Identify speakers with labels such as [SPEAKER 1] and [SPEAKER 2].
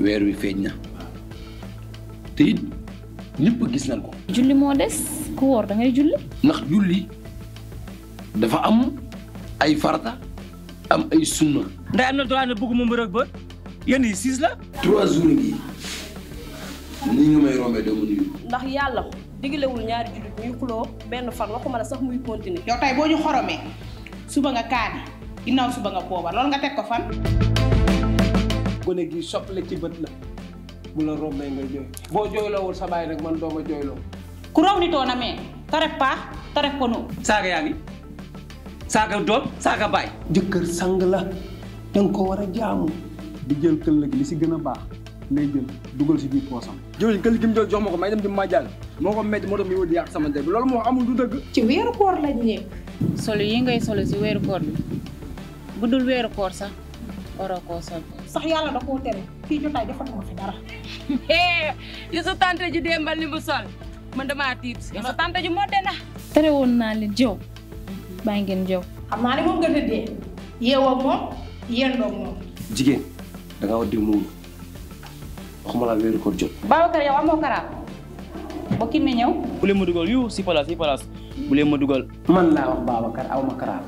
[SPEAKER 1] weer wi feeñ na te it ñëpp gis nañ ko.
[SPEAKER 2] julli moo des ku woor da ngay julli.
[SPEAKER 1] ndax julli dafa am ay farata am ay sunna.
[SPEAKER 3] ndax am na droit ne bëgguma mbërëg ba yéen yi 6 la.
[SPEAKER 1] 3 jours ngi ni nga may rombee doo ma nuyu.
[SPEAKER 4] ndax yàlla digalewul ñaari jullit ñuy xuloo benn fan waxuma la sax muy continuer.
[SPEAKER 5] yow tey boo ñu xoromee suba nga kaani ginnaaw suba nga poobar loolu nga teg ko fan.
[SPEAKER 6] gone gi soppale ci bët la bu la rombee nga jooy boo jooyloowul sa baay rek man doo ma jooyloo.
[SPEAKER 5] ku raw nitoo na mee taref paax taref pono.
[SPEAKER 3] saaga yaa ngi saaga doom saaga baay.
[SPEAKER 6] jëkkër sang la danga ko war a jaamu. di jël këll gi li si gën a baax lay jël dugal si biir poosam.
[SPEAKER 7] jëwriñ këll gi mu jël jox ma ko may dem di ma jàll moo ko métti moo tax muy wër di yàq sama der bi loolu moo amul du dëgg.
[SPEAKER 5] ci weeru koor lañ ñëw.
[SPEAKER 2] solo yi ngay solo si weeru koor bi bu dul weeru koor sax waroo koo sol.
[SPEAKER 5] sax yàlla da koo tere fii jotaay defatuma fi dara.
[SPEAKER 4] yu sa tante ji démbal ni mu sol man damaa tiit yu sa tante ji moo dena.
[SPEAKER 2] tere woon naa leen jëw bàyyi ngeen jëw.
[SPEAKER 5] xam naa ne moom nga tëddee yeewoo moom yendoo moom.
[SPEAKER 1] jigéen da nga war di muur waxuma la weeru koor jot.
[SPEAKER 5] Babacar yow amoo karaab ba kinne ñëw.
[SPEAKER 3] bu leen ma dugal yu si palaas bu leen ma dugal.
[SPEAKER 6] man laa wax Babacar aw ma karaab.